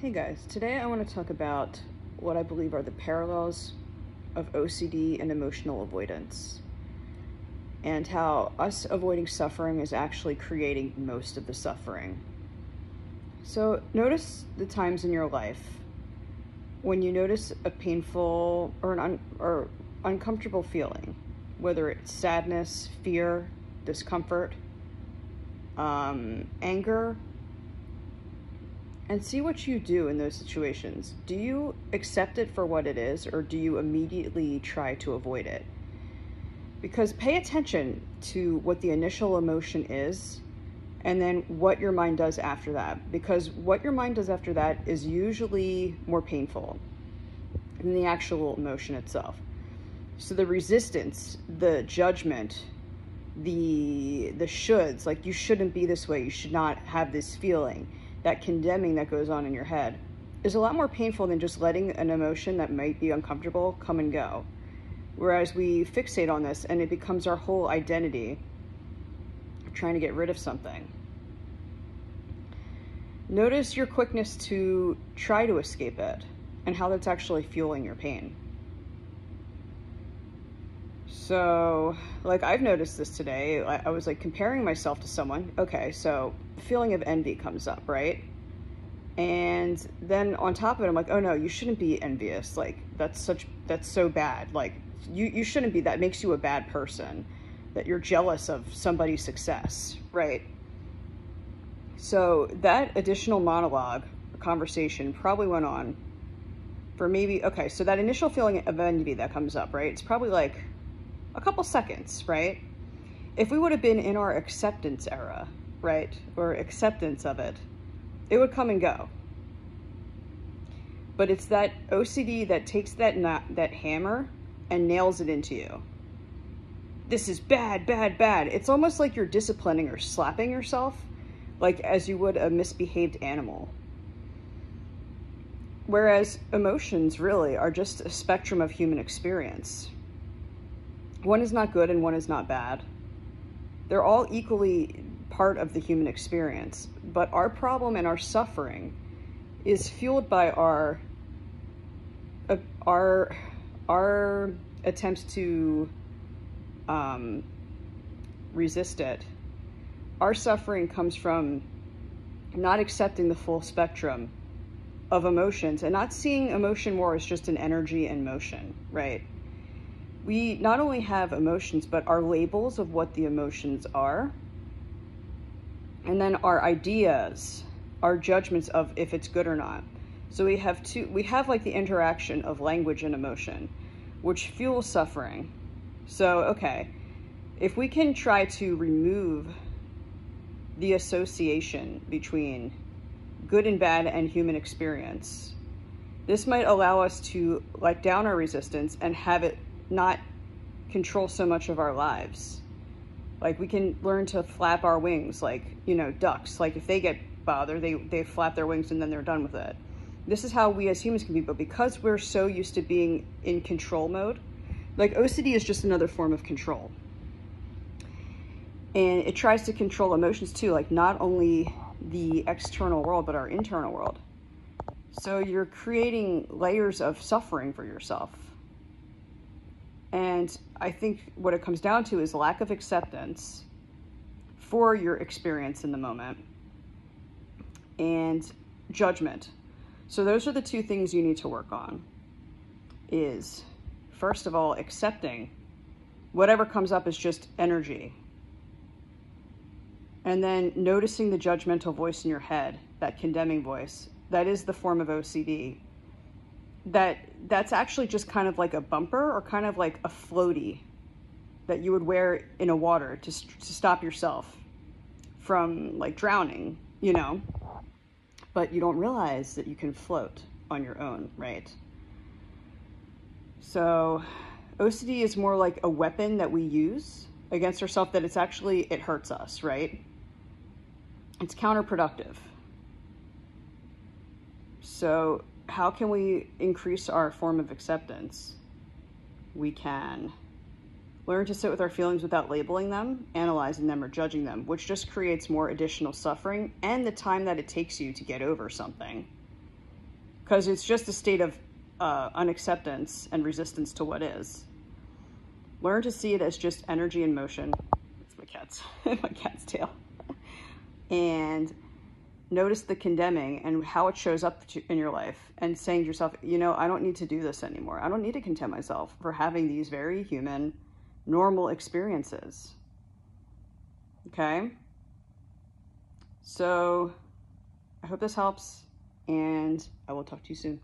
Hey guys, today I want to talk about what I believe are the parallels of OCD and emotional avoidance, and how us avoiding suffering is actually creating most of the suffering. So notice the times in your life when you notice a painful or or uncomfortable feeling, whether it's sadness, fear, discomfort, anger, and see what you do in those situations. Do you accept it for what it is, or do you immediately try to avoid it? Because pay attention to what the initial emotion is and then what your mind does after that. Because what your mind does after that is usually more painful than the actual emotion itself. So the resistance, the judgment, the shoulds, like you shouldn't be this way, you should not have this feeling, that condemning that goes on in your head is a lot more painful than just letting an emotion that might be uncomfortable come and go. Whereas we fixate on this and it becomes our whole identity, trying to get rid of something. Notice your quickness to try to escape it and how that's actually fueling your pain. So, like, I've noticed this today. I was like comparing myself to someone. Okay, so feeling of envy comes up, right? And then on top of it, I'm like, oh no, you shouldn't be envious. Like, that's so bad. Like, you shouldn't be. That makes you a bad person, that you're jealous of somebody's success, right? So that additional monologue conversation probably went on for maybe, okay, so that initial feeling of envy that comes up, right? It's probably like a couple seconds, right? If we would have been in our acceptance era, right, or acceptance of it, it would come and go. But it's that OCD that takes that hammer and nails it into you. This is bad, bad, bad. It's almost like you're disciplining or slapping yourself, like as you would a misbehaved animal. Whereas emotions really are just a spectrum of human experience. One is not good and one is not bad. They're all equally part of the human experience, but our problem and our suffering is fueled by our attempts to resist it. Our suffering comes from not accepting the full spectrum of emotions and not seeing emotion more as just an energy and motion, right? We not only have emotions, but our labels of what the emotions are, and then our ideas, our judgments of if it's good or not. So we have like the interaction of language and emotion, which fuels suffering. So, okay, if we can try to remove the association between good and bad and human experience, this might allow us to let down our resistance and have it not control so much of our lives. Like, we can learn to flap our wings, like, you know, ducks. Like, if they get bothered, they flap their wings and then they're done with it. This is how we as humans can be, but because we're so used to being in control mode, like, OCD is just another form of control. And it tries to control emotions too, like not only the external world, but our internal world. So you're creating layers of suffering for yourself. And I think what it comes down to is lack of acceptance for your experience in the moment and judgment. So those are the two things you need to work on. Is, first of all, accepting whatever comes up is just energy. And then noticing the judgmental voice in your head, that condemning voice, that is the form of OCD. That's actually just kind of like a bumper or kind of like a floaty that you would wear in a water to stop yourself from like drowning, you know, but you don't realize that you can float on your own, right? So OCD is more like a weapon that we use against ourselves, that it hurts us, right? It's counterproductive. So how can we increase our form of acceptance? We can learn to sit with our feelings without labeling them, analyzing them, or judging them, which just creates more additional suffering and the time that it takes you to get over something. because it's just a state of unacceptance and resistance to what is. Learn to see it as just energy in motion. That's my cat's, my cat's tail. And notice the condemning and how it shows up in your life, and saying to yourself, you know, I don't need to do this anymore. I don't need to condemn myself for having these very human, normal experiences. Okay? So I hope this helps, and I will talk to you soon.